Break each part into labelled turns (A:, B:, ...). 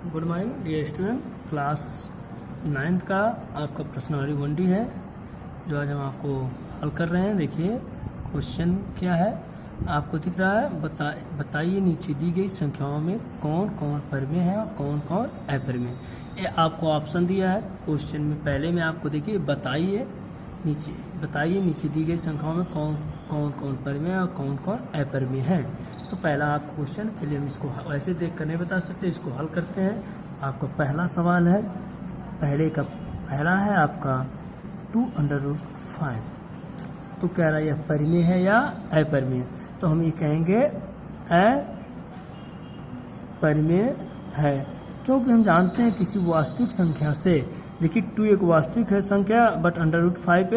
A: Good morning dear student, class 9th का आपका प्रश्नावली 1D है जो आज हम आपको हल कर रहे हैं। देखिए क्वेश्चन क्या है, आपको दिख रहा है। बताइए नीचे दी गई संख्याओं में कौन कौन परिमेय है और कौन कौन अपरिमेय। ये आपको ऑप्शन दिया है क्वेश्चन में। पहले में आपको देखिए बताइए नीचे दी गई संख्याओं में कौन कौन परिमेय और कौन कौन अपरिमेय है। तो पहला आप क्वेश्चन के लिए हम इसको वैसे देख कर नहीं बता सकते, इसको हल करते हैं। आपका पहला सवाल है, पहला है आपका 2√5। तो कह रहा है यह परिमेय है या अपरिमेय। तो हम ये कहेंगे अपरिमेय है, क्योंकि हम जानते हैं किसी वास्तविक संख्या से, देखिए 2 एक वास्तविक है संख्या बट √5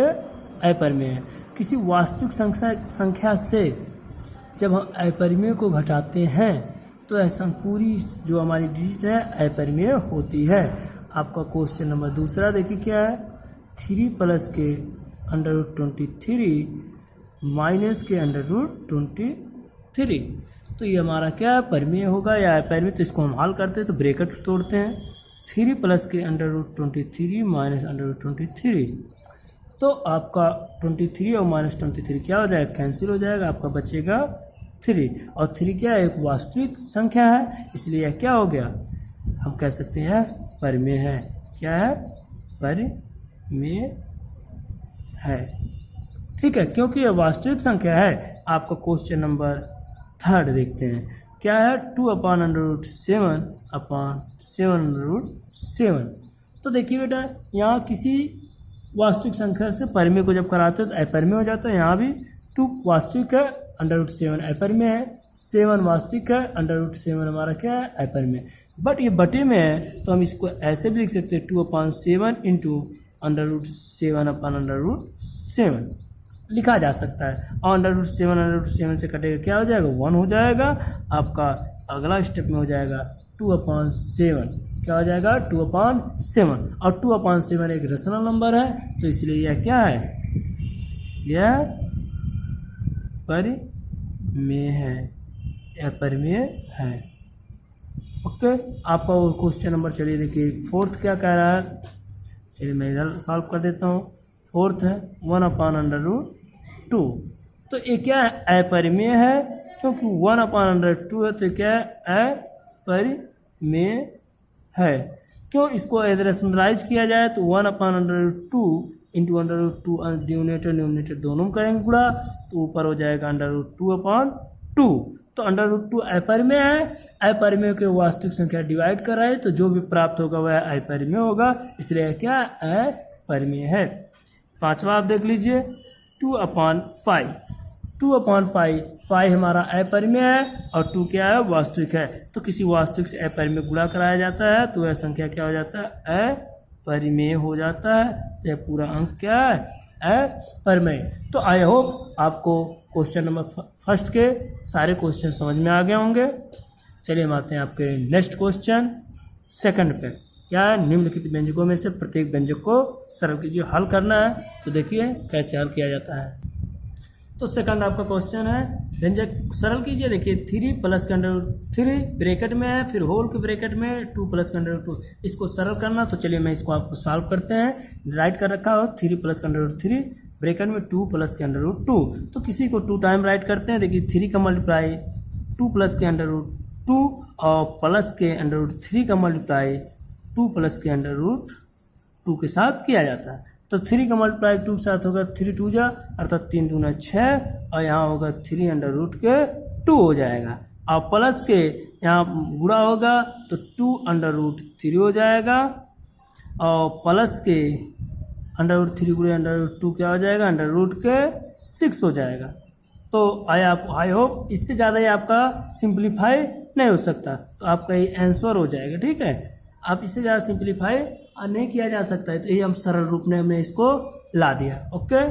A: अपरिमेय है। किसी वास्तविक संख्या से जब हम अपरिमेय को घटाते हैं तो ऐसा पूरी जो हमारी डिजिट है अपरिमेय होती है। आपका क्वेश्चन नंबर दूसरा देखिए क्या है, 3 प्लस के √23 माइनस के √23। तो ये हमारा क्या है, परिमेय होगा या अपरिमेय। तो इसको हम हल करते हैं तो ब्रैकेट तोड़ते हैं। 3 प्लस के √23 माइनस √23, तो आपका 23 और माइनस 23 क्या हो जाएगा, कैंसिल हो जाएगा। आपका बचेगा 3, और 3 क्या है, एक वास्तविक संख्या है, इसलिए क्या हो गया, हम कह सकते हैं परिमेय है। क्या है, परिमेय है। ठीक है, क्योंकि यह वास्तविक संख्या है। आपका क्वेश्चन नंबर 3 देखते हैं क्या है, 2/7/7/7। तो देखिए बेटा, यहाँ किसी वास्तविक संख्या से परिमेय को जब कराते हैं तो अपरिमेय हो जाता है। यहाँ भी 2 वास्तविक है, √7 अपरिमेय है, 7 वास्तविक है, √7 हमारा क्या है, अपरिमेय। बट ये बटे में है तो हम इसको ऐसे भी लिख सकते हैं, 2/7 इंटू √7/√7 लिखा जा सकता है। और √7 से कटेगा क्या हो जाएगा, 1 हो जाएगा। आपका अगला स्टेप में हो जाएगा 2/7, क्या हो जाएगा, 2/7। और 2/7 एक रेशनल नंबर है, तो इसलिए यह क्या है, यह परिमेय है, यह परिमेय है। ओके, आपका वो क्वेश्चन नंबर, चलिए देखिए 4th क्या कह रहा है। चलिए मैं इधर सॉल्व कर देता हूँ। 4th है 1/√2। तो ये क्या है, अपरिमेय है, क्योंकि 1/√2 है तो क्या है, अपरिमेय है। क्यों, इसको रेशनलाइज किया जाए तो 1/√2 इंटू √2 न्यूमरेटर दोनों में करेंगे गुणा, तो ऊपर हो जाएगा √2/2। तो √2 अपरिमेय है। अपरिमेय के वास्तविक संख्या डिवाइड कर रहे हैं तो जो भी प्राप्त होगा वह अपरिमेय होगा, इसलिए क्या अपरिमेय है। 5वां आप देख लीजिए, 2/5। 2/5 हमारा अपरिमेय है और 2 क्या है, वास्तविक है। तो किसी वास्तविक से अपरिमेय गुणा कराया जाता है तो वह संख्या क्या हो जाता है, अपरिमेय हो जाता है। तो यह पूरा अंक क्या है, अपरिमेय। तो आई होप आपको क्वेश्चन नंबर 1 के सारे क्वेश्चन समझ में आ गए होंगे। चलिए हम आते हैं आपके नेक्स्ट क्वेश्चन 2 पे। क्या है, निम्नलिखित व्यंजकों में से प्रत्येक व्यंजक को सरल कीजिए। हल करना है तो देखिए कैसे हल किया जाता है। तो 2 आपका क्वेश्चन है, व्यंजक सरल कीजिए। देखिए 3 प्लस के √3 ब्रैकेट में है, फिर होल के ब्रैकेट में 2 प्लस के √2, इसको सरल करना। तो चलिए मैं इसको आपको सॉल्व करते हैं। राइट कर रखा हो 3 प्लस के √3 ब्रैकेट में 2 प्लस के √2। तो किसी को 2 टाइम राइट करते हैं। देखिए 3 का मल्टीप्लाई 2 प्लस के √2 और प्लस के √3 का मल्टीप्लाई 2 प्लस के √2 के साथ किया जाता है। तो 3 का मल्टीप्लाई 2 के साथ होगा 3 2 जा, अर्थात 3 दूना 6, और यहाँ होगा 3√2 हो जाएगा। और प्लस के यहाँ गुणा होगा तो 2√3 हो जाएगा, और प्लस के √3 गुणे √2 क्या हो जाएगा, √6 हो जाएगा। तो आई होप इससे ज़्यादा ही आपका सिंप्लीफाई नहीं हो सकता, तो आपका ये आंसर हो जाएगा। ठीक है, आप इससे ज़्यादा सिंप्लीफाई नहीं किया जा सकता है, तो ये हम सरल रूप में हमने इसको ला दिया। ओके,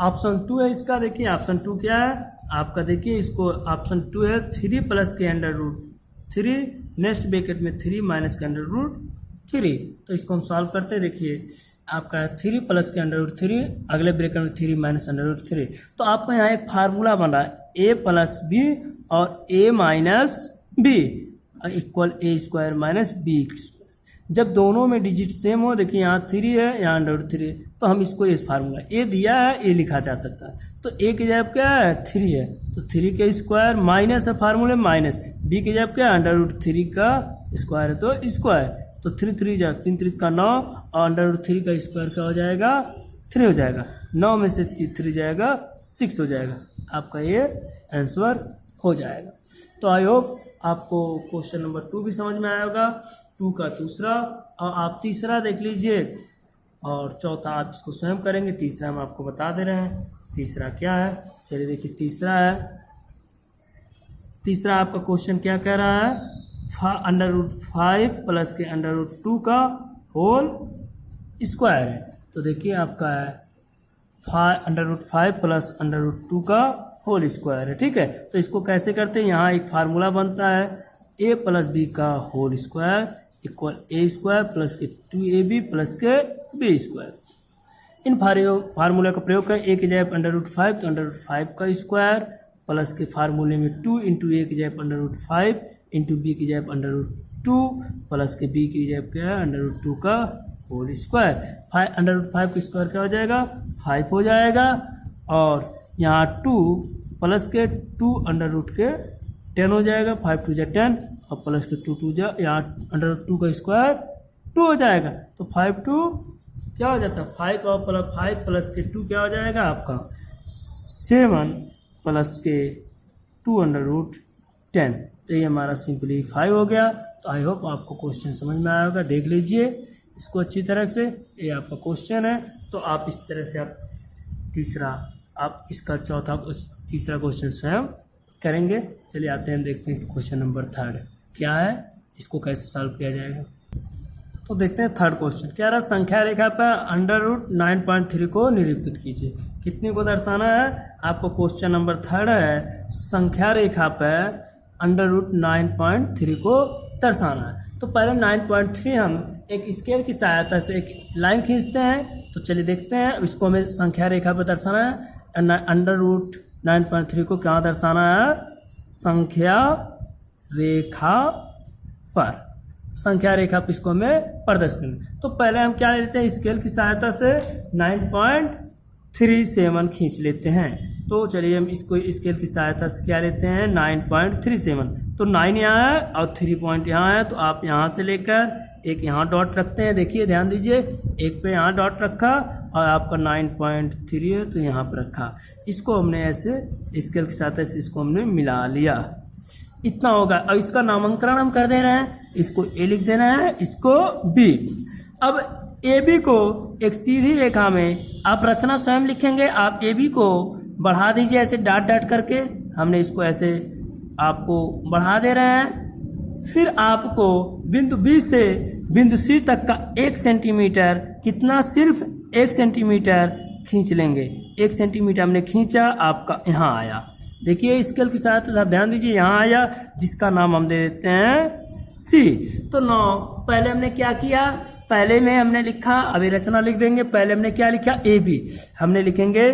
A: ऑप्शन 2 है इसका। देखिए ऑप्शन 2 क्या है आपका, देखिए इसको ऑप्शन 2 है 3 प्लस के √3 नेक्स्ट ब्रैकेट में 3 माइनस के √3। तो इसको हम सॉल्व करते हैं। देखिए आपका 3 प्लस के √3 अगले ब्रैकेट में 3 माइनस √3। तो आपका यहाँ एक फार्मूला बन रहा है, a प्लस बी और a minus b. Equal a square minus b. जब दोनों में डिजिट सेम हो, देखिए यहाँ 3 है, यहाँ √3 है, तो हम इसको इस फार्मूला ए दिया है, ए लिखा जा सकता है। तो ए की जगह क्या है 3 है, तो 3 के स्क्वायर माइनस है फार्मूले माइनस, बी की जगह क्या है √3 का स्क्वायर है तो स्क्वायर, तो 3 3 जा 3 3 का 9 और √3 का स्क्वायर क्या हो जाएगा 3 हो जाएगा, 9 में से 3 जाएगा 6 हो जाएगा, आपका ये आंसर हो जाएगा। तो आई होप आपको क्वेश्चन नंबर 2 भी समझ में आया होगा, 2 का दूसरा, और आप तीसरा देख लीजिए और चौथा आप इसको स्वयं करेंगे, तीसरा हम आपको बता दे रहे हैं तीसरा क्या है। चलिए देखिए तीसरा है, तीसरा आपका क्वेश्चन क्या कह रहा है, √5 प्लस के √2 का होल स्क्वायर है। तो देखिए आपका है √5 प्लस √2 का होल स्क्वायर है, ठीक है। तो इसको कैसे करते हैं, यहाँ एक फार्मूला बनता है a प्लस बी का whole square equal a square plus के 2ab प्लस के बी स्क्वायर। इन फार्मूले का प्रयोग कर a की जगह √5 तो √5 का स्क्वायर प्लस के फार्मूले में 2 इंटू ए की जगह √5 इंटू बी की जगह √2 प्लस के बी की जगह क्या है √2 का होल स्क्वायर। √5 का स्क्वायर क्या हो जाएगा 5 हो जाएगा, और यहाँ 2 प्लस के 2 √ के 10 हो जाएगा, 5 2 जा 10 और प्लस के 2 2 जा, यहाँ √2 का स्क्वायर 2 हो जाएगा, तो 5 2 क्या हो जाता है 5 और +5 प्लस के 2 क्या हो जाएगा आपका 7 प्लस के 2 √10। तो ये हमारा सिंपलीफाई हो गया। तो आई होप आपको क्वेश्चन समझ में आया होगा, देख लीजिए इसको अच्छी तरह से, ये आपका क्वेश्चन है। तो आप इस तरह से आप तीसरा आप इसका चौथा तीसरा क्वेश्चन स्वयं करेंगे। चलिए आते हैं देखते हैं क्वेश्चन नंबर 3 क्या है, इसको कैसे सॉल्व किया जाएगा। तो देखते हैं थर्ड क्वेश्चन क्या रहा, संख्या रेखा पर √9.3 को निरूपित कीजिए। कितने को दर्शाना है, आपको क्वेश्चन नंबर 3 है, संख्या रेखा पर √9.3 को दर्शाना है। तो पहले 9.3 हम एक स्केल की सहायता से एक लाइन खींचते हैं। तो चलिए देखते हैं, इसको हमें संख्या रेखा पर दर्शाना है। √9.3 को क्या दर्शाना है, संख्या रेखा पर, संख्या रेखा पर इसको हमें प्रदर्शन। तो पहले हम क्या लेते हैं, स्केल की सहायता से 9.37 खींच लेते हैं। तो चलिए हम इसको स्केल की सहायता से क्या लेते हैं 9.37। तो 9 यहाँ है और 3 पॉइंट यहाँ है, तो आप यहाँ से लेकर एक यहाँ डॉट रखते हैं। देखिए ध्यान दीजिए, एक पे यहाँ डॉट रखा और आपका 9.3 है तो यहाँ पर रखा। इसको हमने ऐसे स्केल की सहायता से इसको हमने मिला लिया, इतना होगा। और इसका नामकरण हम कर दे रहे हैं, इसको ए लिख देना है, इसको बी। अब ए बी को एक सीधी रेखा में आप रचना स्वयं लिखेंगे। आप ए बी को बढ़ा दीजिए ऐसे डॉट डॉट करके, हमने इसको ऐसे आपको बढ़ा दे रहे हैं। फिर आपको बिंदु बी से बिंदु सी तक का 1 सेंटीमीटर, कितना सिर्फ 1 सेंटीमीटर खींच लेंगे। 1 सेंटीमीटर हमने खींचा, आपका यहाँ आया। देखिए स्केल की सहायता से आप ध्यान दीजिए, यहाँ आया, जिसका नाम हम दे देते हैं सी। तो 9 पहले हमने क्या किया, पहले में हमने लिखा, अभी रचना लिख देंगे। पहले हमने क्या लिखा ए बी, हमने लिखेंगे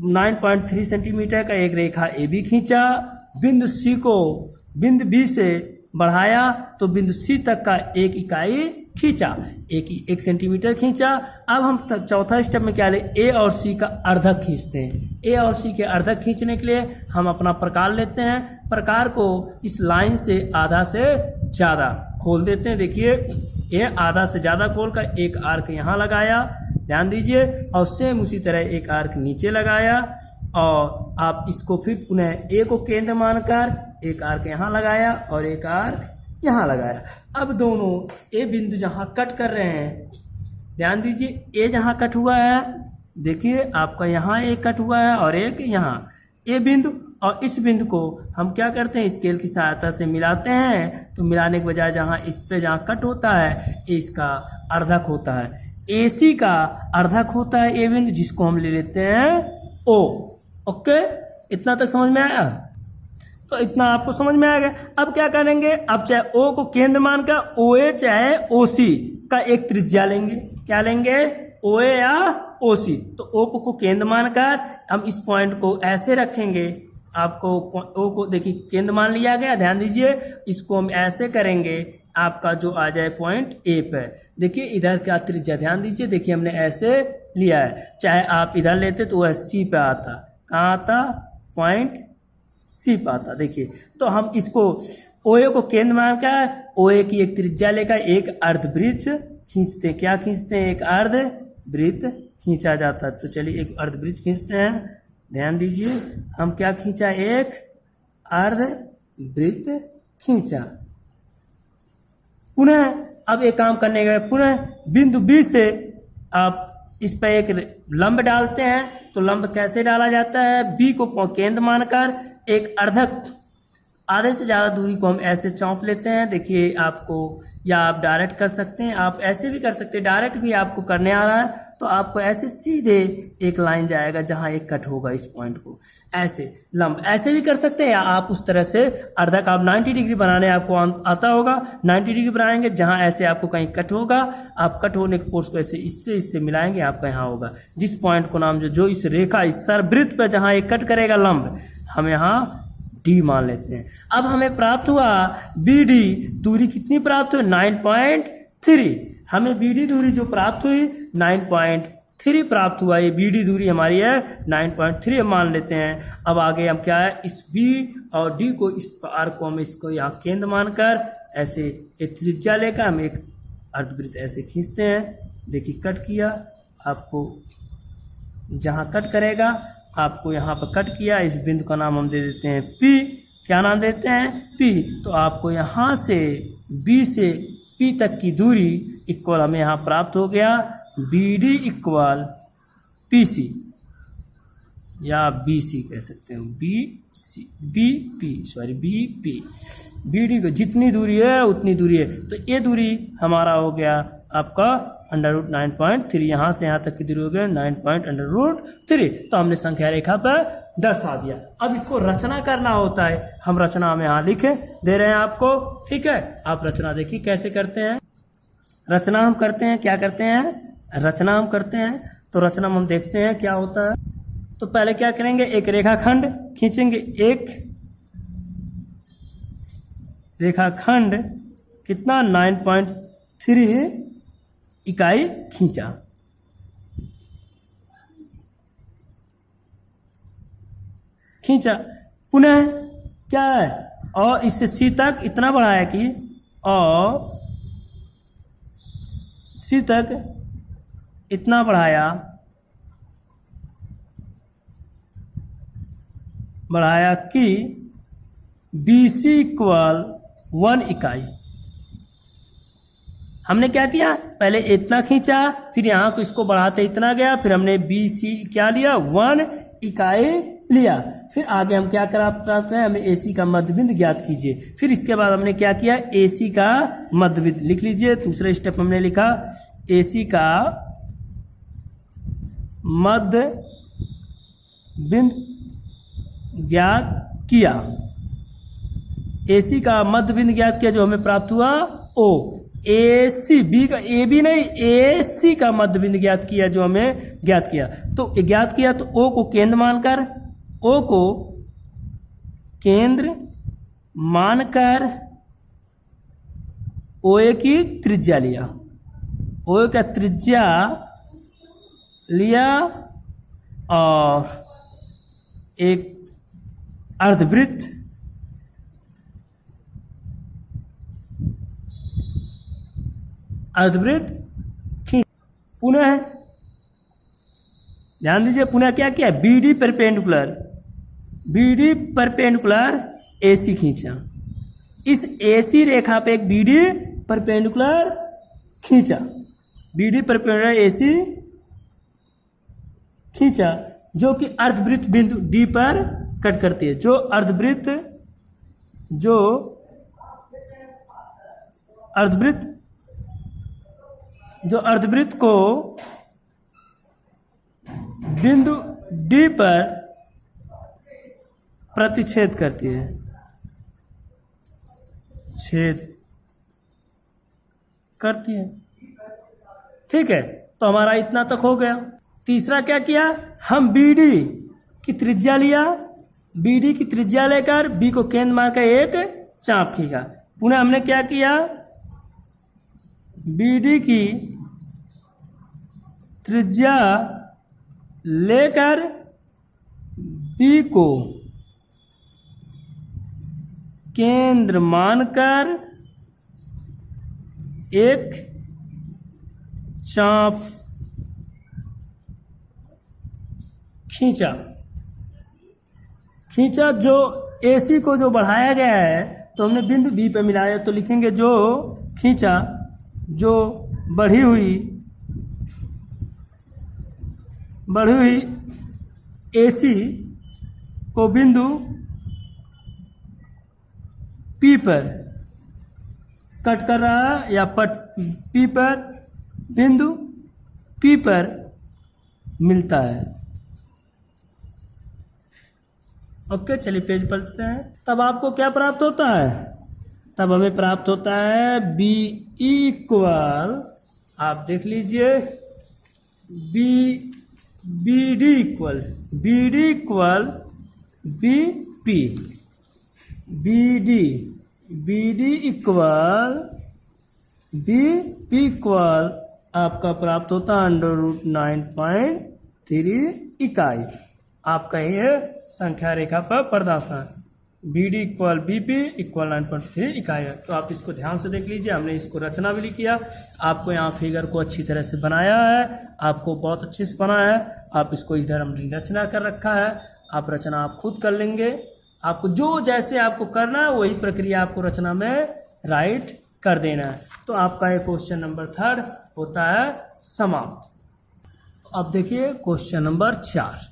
A: 9.3 सेंटीमीटर का एक रेखा ए बी खींचा। बिंदु सी को बिंदु बी से बढ़ाया तो बिंदु सी तक का एक इकाई खींचा, 1 सेंटीमीटर खींचा। अब हम चौथा स्टेप में क्या ले, ए और सी का अर्धक खींचते हैं। ए और सी के अर्धक खींचने के लिए हम अपना प्रकार लेते हैं। प्रकार को इस लाइन से आधा से ज्यादा खोल देते हैं। देखिए ए आधा से ज्यादा खोल कर एक आर्क यहाँ लगाया, ध्यान दीजिए, और सेम उसी तरह एक आर्क नीचे लगाया। और आप इसको फिर पुनः ए को केंद्र मानकर एक आर्क यहाँ लगाया और एक आर्क यहाँ लगाया। अब दोनों ए बिंदु जहाँ कट कर रहे हैं, ध्यान दीजिए, ए जहाँ कट हुआ है, देखिए आपका यहाँ एक कट हुआ है और एक यहाँ, ए बिंदु और इस बिंदु को हम क्या करते हैं, स्केल की सहायता से मिलाते हैं। तो मिलाने के बजाय जहाँ इस पे जहाँ कट होता है, इसका अर्धक होता है। AC का अर्धक होता है ए बिंदु, जिसको हम ले लेते हैं O। ओके, इतना तक समझ में आया? तो इतना आपको समझ में आ गया। अब क्या करेंगे, अब चाहे O को केंद्र मानकर OA चाहे OC का एक त्रिज्या लेंगे। क्या लेंगे, OA या OC। तो O को केंद्र मानकर हम इस पॉइंट को ऐसे रखेंगे, आपको ओ को देखिए केंद्र मान लिया गया, ध्यान दीजिए। इसको हम ऐसे करेंगे, आपका जो आ जाए पॉइंट ए पे। देखिए इधर का त्रिज्या ध्यान दीजिए, देखिए हमने ऐसे लिया है, चाहे आप इधर लेते तो वह सी पे आता, कहाँ आता, पॉइंट सी पे आता। देखिए तो हम इसको ओए को केंद्र मानकर ओए की एक त्रिज्या लेकर एक अर्धवृत्त खींचते हैं। क्या खींचते हैं, एक अर्धवृत्त खींचा जाता है। तो चलिए एक अर्धवृत्त खींचते हैं, ध्यान दीजिए। हम क्या खींचा, एक अर्धवृत्त खींचा। पुनः अब एक काम करने के पुनः बिंदु बी से आप इस पर एक लंब डालते हैं। तो लंब कैसे डाला जाता है, बी को केंद्र मानकर एक अर्धक आधे से ज़्यादा दूरी को हम ऐसे चौंप लेते हैं। देखिए आपको, या आप डायरेक्ट कर सकते हैं, आप ऐसे भी कर सकते हैं। डायरेक्ट भी आपको करने आ रहा है तो आपको ऐसे सीधे एक लाइन जाएगा जहां एक कट होगा, इस पॉइंट को ऐसे लंब ऐसे भी कर सकते हैं, या आप उस तरह से अर्धक आप 90 डिग्री बनाने आपको आता होगा। 90 डिग्री बनाएंगे, जहां ऐसे आपको कहीं कट होगा, आप कट होने के फोर्स को ऐसे इससे मिलाएंगे, आपका यहाँ होगा। जिस पॉइंट को नाम जो इस रेखा, इस सरवृत्त पर जहां एक कट करेगा लंब, हम यहाँ डी मान लेते हैं। अब हमें प्राप्त हुआ बी डी दूरी कितनी प्राप्त हुई, 9.3। हमें बी डी दूरी जो प्राप्त हुई 9.3 प्राप्त हुआ। ये बी डी दूरी हमारी है 9.3 हम मान लेते हैं। अब आगे हम क्या है, इस बी और डी को, इस आर्क को हम इसको यहाँ केंद्र मानकर ऐसे एक त्रिज्या लेकर हम एक अर्धवृत्त ऐसे खींचते हैं। देखिए कट किया, आपको जहाँ कट करेगा आपको यहाँ पर कट किया, इस बिंदु का नाम हम दे देते हैं P। क्या नाम देते हैं, P। तो आपको यहाँ से B से P तक की दूरी इक्वल हमें यहाँ प्राप्त हो गया BD इक्वल PC, या BC कह सकते हो, BP। BD को जितनी दूरी है उतनी दूरी है, तो ये दूरी हमारा हो गया आपका √9.3। यहाँ से यहाँ तक की दूरी हो गया 9.3। तो हमने संख्या रेखा पर दर्शा दिया। अब इसको रचना करना होता है, हम रचना में यहाँ लिखे दे रहे हैं आपको, ठीक है। आप रचना देखिए कैसे करते हैं। रचना हम करते हैं, क्या करते हैं, रचना हम करते हैं। तो रचना में हम देखते हैं क्या होता है। तो पहले क्या करेंगे, एक रेखाखंड खींचेंगे, एक रेखाखंड कितना 9.3 इकाई खींचा। पुनः क्या है, और इससे सी तक इतना बढ़ाया कि, और सी तक इतना बढ़ाया कि BC इक्वल 1 इकाई। हमने क्या किया, पहले इतना खींचा, फिर यहाँ को इसको बढ़ाते इतना गया, फिर हमने BC क्या लिया, 1 इकाई लिया। फिर आगे हम क्या प्राप्त है, हमें AC का मध्यबिंदु ज्ञात कीजिए। फिर इसके बाद हमने क्या किया, AC का मध्यबिंदु लिख लीजिए। दूसरे स्टेप हमने लिखा AC का मध्यबिंदु ज्ञात किया। AC का मध्यबिंदु ज्ञात किया, जो हमें प्राप्त हुआ O। AC B का, A B नहीं, AC का मध्यबिंदु ज्ञात किया, जो हमें ज्ञात किया। तो ज्ञात किया तो O को केंद्र मानकर, O को केंद्र मानकर OA की त्रिज्या लिया, OA का त्रिज्या लिया, और एक अर्धवृत्त खींच। पुनः ध्यान दीजिए, पुनः क्या किया, BD परपेंडिकुलर AC खींचा। इस AC रेखा पे एक BD परपेंडिकुलर खींचा, BD परपेंडिकुलर AC खींचा, जो कि अर्धवृत्त बिंदु D पर कट करती है। जो अर्धवृत्त को बिंदु D पर प्रतिच्छेद करती है, छेद करती है, ठीक है। तो हमारा इतना तक हो गया। तीसरा क्या किया, हम BD की त्रिज्या लिया, BD की त्रिज्या लेकर B को केंद्र मारकर एक चाप खींचा। पुनः हमने क्या किया, BD की त्रिज्या लेकर B को केंद्र मानकर एक चाप खींचा। जो AC को जो बढ़ाया गया है तो हमने बिंदु B पे मिलाया, तो लिखेंगे जो खींचा, जो बढ़ी हुई AC को बिंदु P पर कट कर रहा है या P पर बिंदु P पर मिलता है। ओके, चलिए पेज पलटते हैं। तब आपको क्या प्राप्त होता है, तब हमें प्राप्त होता है B इक्वल, आप देख लीजिए, BD equal BP, BD equal BP equal आपका प्राप्त होता है √9.3 इकाई। आपका ये संख्या रेखा पर प्रदर्शन BD इक्वल BP इक्वल 9.3 इकाई है। तो आप इसको ध्यान से देख लीजिए, हमने इसको रचना भी किया, आपको यहाँ फिगर को अच्छी तरह से बनाया है, आपको बहुत अच्छे से बना है। आप इसको इधर हमने रचना कर रखा है, आप रचना आप खुद कर लेंगे। आपको जो जैसे आपको करना है वही प्रक्रिया आपको रचना में राइट कर देना है। तो आपका ये क्वेश्चन नंबर 3 होता है समाप्त। अब देखिए क्वेश्चन नंबर 4।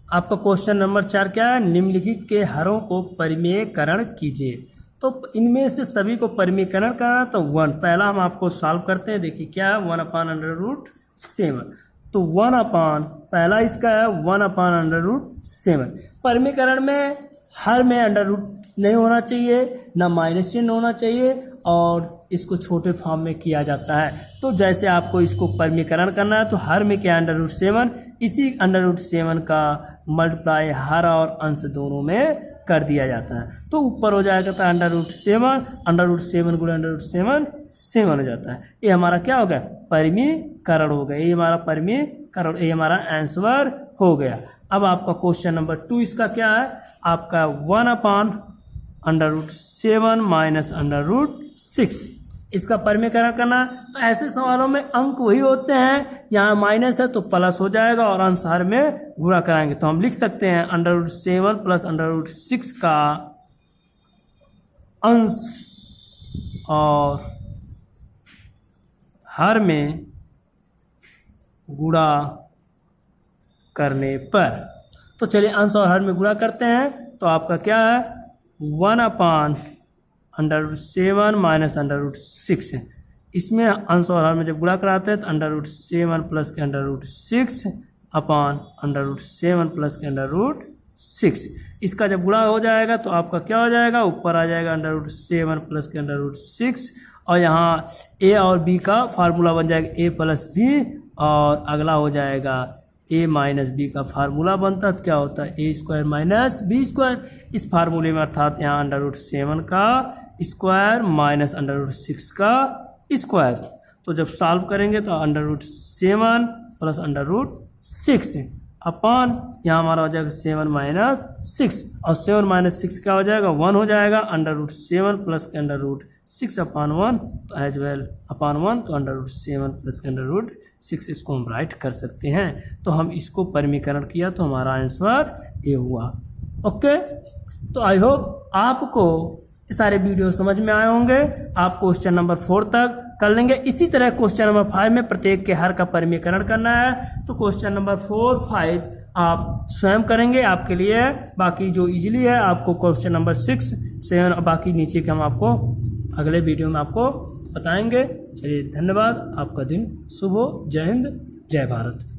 A: आपका क्वेश्चन नंबर 4 क्या है, निम्नलिखित के हरों को परिमेयकरण कीजिए। तो इनमें से सभी को परिमेयकरण करना, तो 1 पहला हम आपको सॉल्व करते हैं। देखिए क्या है, 1/√7। तो 1 पहला इसका है 1/√7। परिमेयकरण में हर में अंडर रूट नहीं होना चाहिए, ना माइनस चिन्ह होना चाहिए, और इसको छोटे फॉर्म में किया जाता है। तो जैसे आपको इसको परिमेयकरण करना है तो हर में क्या √7, इसी √7 का मल्टीप्लाई हर और अंश दोनों में कर दिया जाता है। तो ऊपर हो जाएगा तो √7 गुणा √7 7 हो जाता है। ये हमारा क्या हो गया, परिमेयकरण हो गया। ये हमारा परिमेयकरण, ये हमारा आंसर हो गया। अब आपका क्वेश्चन नंबर 2 इसका क्या है, आपका 1/√7 माइनस √6 इसका परिमेयकरण करना। तो ऐसे सवालों में अंक वही होते हैं, यहाँ माइनस है तो प्लस हो जाएगा और अंश हर में गुणा कराएंगे। तो हम लिख सकते हैं √7 प्लस √6 का अंश और हर में गुणा करने पर। तो चलिए अंश और हर में गुणा करते हैं। तो आपका क्या है, 1/√7 माइनस √6 है। इसमें अंश और हर में जब गुणा कराते हैं तो √7 प्लस के √6 अपॉन √7 प्लस के √6। इसका जब गुणा हो जाएगा तो आपका क्या हो जाएगा, ऊपर आ जाएगा √7 प्लस के √6, और यहाँ a और b का फार्मूला बन जाएगा a प्लस b, और अगला हो जाएगा a माइनस बी का फार्मूला बनता है। तो क्या होता है, a² माइनस b²। इस फार्मूले में अर्थात यहाँ √7 का स्क्वायर माइनस √6 का स्क्वायर। तो जब सॉल्व करेंगे तो √7 प्लस √6 अपॉन यहाँ हमारा हो जाएगा 7 माइनस 6, और 7 माइनस 6 क्या हो जाएगा, 1 हो जाएगा। √7 प्लस के √6 अपॉन 1, तो एज वेल अपॉन 1, तो √7 प्लस के √6 इसको हम राइट कर सकते हैं। तो हम इसको परिमेयकरण किया तो हमारा आंसर ये हुआ। ओके, तो आई होप आपको सारे वीडियो समझ में आए होंगे। आप क्वेश्चन नंबर 4 तक कर लेंगे। इसी तरह क्वेश्चन नंबर 5 में प्रत्येक के हर का परिमेयकरण करना है। तो क्वेश्चन नंबर 4, 5 आप स्वयं करेंगे आपके लिए। बाकी जो इजीली है आपको क्वेश्चन नंबर 6, 7 और बाकी नीचे के हम आपको अगले वीडियो में आपको बताएंगे। चलिए धन्यवाद, आपका दिन शुभ हो। जय हिंद, जय भारत।